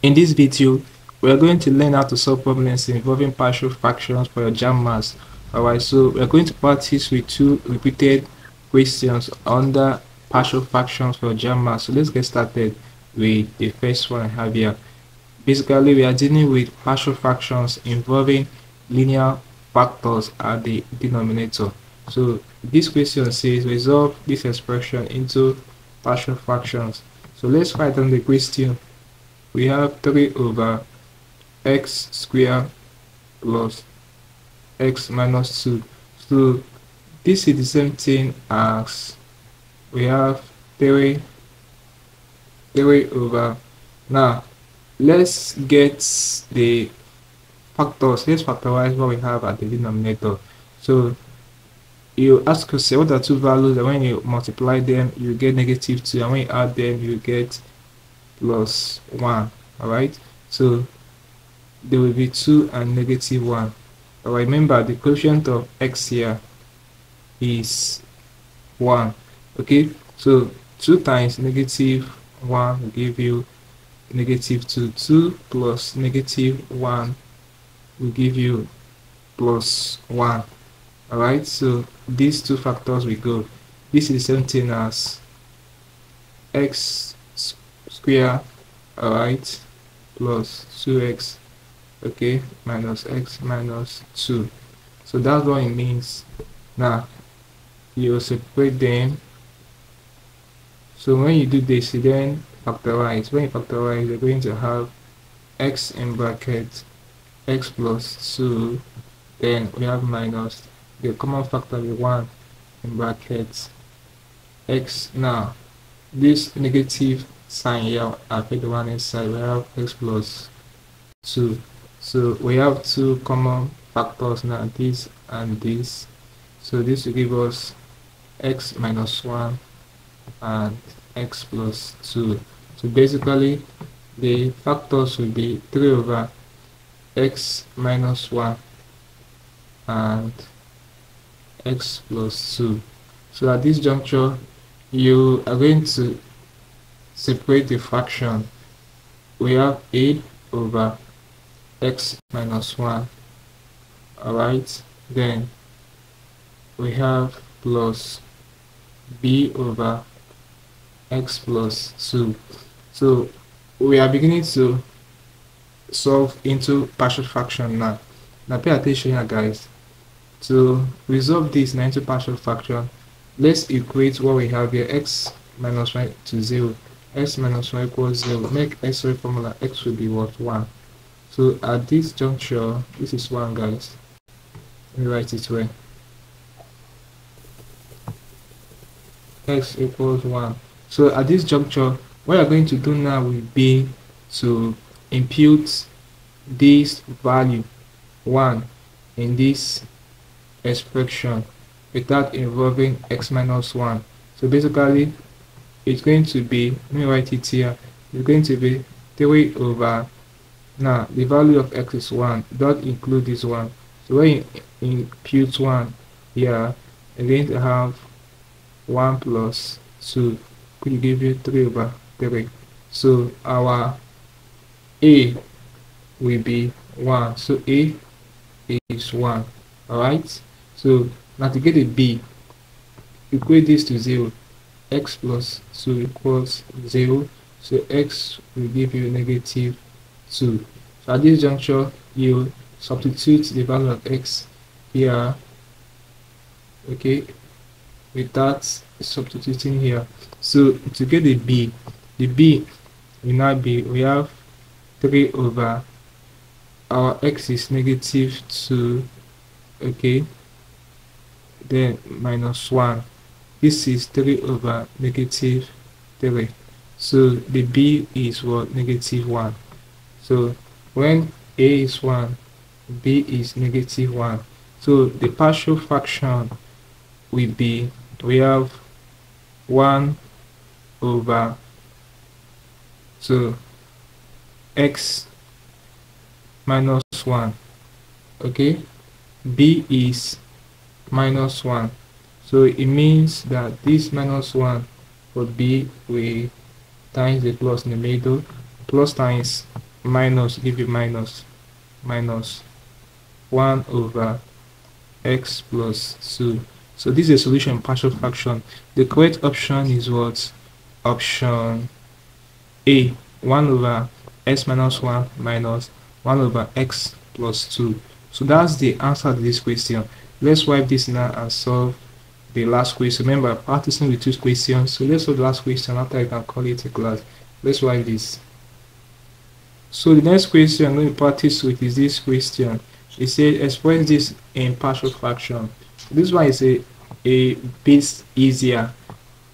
In this video, we are going to learn how to solve problems involving partial fractions for your JAMB Maths. Alright, so we are going to practice with two repeated questions under partial fractions for JAMB Maths. So let's get started with the first one I have here. Basically, we are dealing with partial fractions involving linear factors at the denominator. So this question says resolve this expression into partial fractions. So let's write down the question. We have 3 over x squared plus x minus 2. So this is the same thing as we have 3 over. Now let's get the factors. Let's factorize what we have at the denominator. So you ask yourself, what are two values, and when you multiply them you get -2, and when you add them you get +1. all right, so there will be 2 and -1. But remember, the coefficient of x here is 1. Okay, so 2 times -1 will give you -2. 2 plus -1 will give you +1. all right, so these two factors will go. This is the same thing as x square, all right, plus 2x, okay, minus x minus 2. So that's what it means. Now you separate them. So when you do this, you then factorize. When you factorize, you're going to have x in bracket x plus 2, then we have minus the common factor, the 1 in brackets x. Now this negative sign here, I put the one inside, we have x plus 2. So we have two common factors now, this and this. So this will give us x minus 1 and x plus 2. So basically the factors will be 3 over x minus 1 and x plus 2. So at this juncture you are going to separate the fraction. We have a over x minus 1, all right, then we have plus b over x plus 2. So we are beginning to solve into partial fraction now. Now pay attention here, guys. To resolve this into partial fraction, let's equate what we have here, x minus 1 to 0. X minus 1 equals 0. Make x formula, x will be what? 1. So at this juncture, this is 1, guys. Let me write it well. X equals 1. So at this juncture, what you're going to do now will be to impute this value 1 in this expression without involving x minus 1. So basically it's going to be, let me write it here, it's going to be 3 over, now the value of x is 1, don't include this one. So when you impute 1 here, you're going to have 1 plus 2 could give you 3 over 3. So our a will be 1. So a is 1. all right, so now to get a b, equate this to 0. X plus 2 equals 0. So x will give you -2. So at this juncture you substitute the value of x here, okay, without substituting here. So to get the b will now be, we have 3 over, our x is -2, okay, then minus 1. This is 3 over -3. So the b is what? -1. So when a is 1, b is -1. So the partial fraction will be, we have 1 over, so x minus 1, okay, b is -1. So it means that this -1 would be with times the plus in the middle, plus times minus, give you minus 1 over x plus 2. So this is a solution in partial fraction. The correct option is what? Option A, 1 over x minus 1 minus 1 over x plus 2. So that's the answer to this question. Let's wipe this now and solve the last question. Remember, practicing with 2 questions. So let's solve the last question after I can call it a class. Let's wipe this. So the next question I'm going to practice with is this question. It says express this in partial fraction. This one is a bit easier.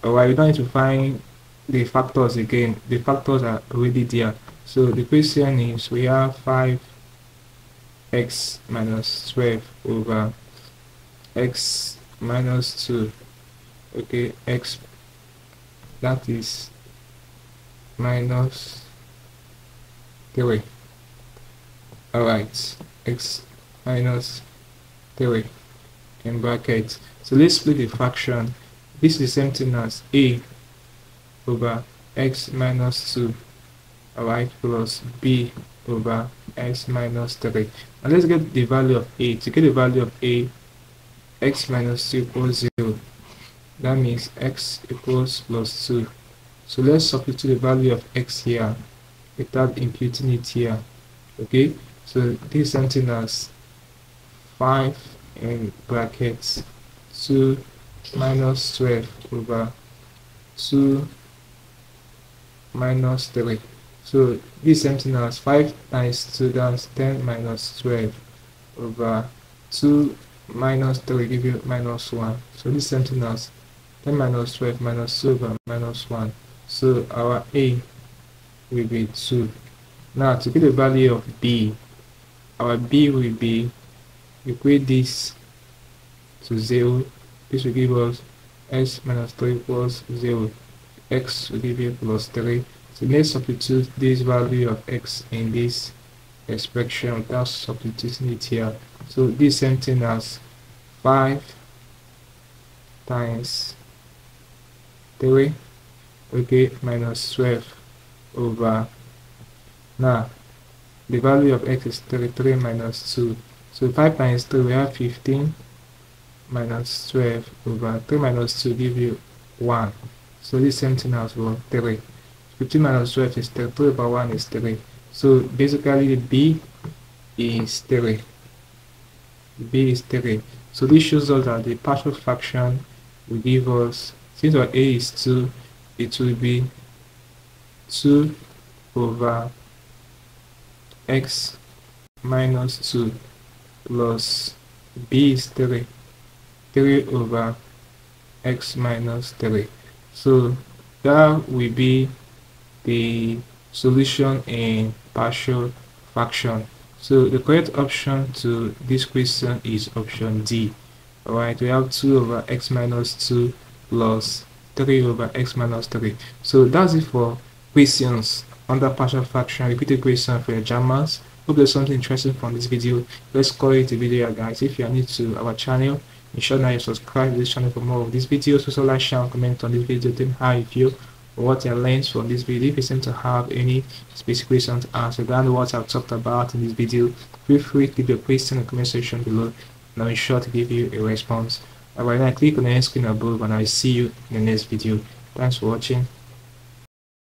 Alright, we don't need to find the factors again. The factors are already there. So the question is, we have 5x minus 12 over x minus 2. Okay, x, that is minus 3. Alright, x minus 3 in brackets. So let's split the fraction. This is the same thing as a over x minus 2, alright, plus b over x minus 3. Now let's get the value of a. To get the value of a, x minus 2 equals 0. That means x equals plus 2. So let's substitute the value of x here without imputing it here. Okay, so this is something as 5 in brackets 2 minus 12 over 2 minus 3. So this is something as 5 times 2, that's 10 minus 12 over 2 minus 3 give you minus 1. So this is something as 10 minus 12 minus 2 over minus 1. So our a will be 2. Now to get the value of b, our b will be, equate this to 0. This will give us x minus 3 equals 0. X will give you plus 3. So let's substitute this value of x in this expression without substituting it here. So this same thing as 5 times 3, okay, minus 12 over, now the value of x is 3 minus 2. So 5 times 3 we have 15 minus 12 over 3 minus 2 give you 1. So this same thing as well, 3. 15 minus 12 is 3, 3 over 1 is 3. So basically b is 3. B is 3. So this shows us that the partial fraction will give us, since our a is 2, it will be 2 over x minus 2 plus b is 3 over x minus 3. So that will be the solution in partial fraction. So the correct option to this question is option D. Alright, we have 2 over x minus 2 plus 3 over x minus 3. So that's it for questions under partial fraction, repeated question for your JAMB Maths. Hope there's something interesting from this video. Let's call it a video, guys. If you are new to our channel, ensure that you subscribe to this channel for more of these videos. Also like, share, and comment on this video. Tell me how you feel or what you learned from this video. If you seem to have any specific questions to answer regarding what I've talked about in this video, feel free to leave your question in the comment section below, and I'll be sure to give you a response. Alright, now click on the end screen above, and I'll see you in the next video. Thanks for watching.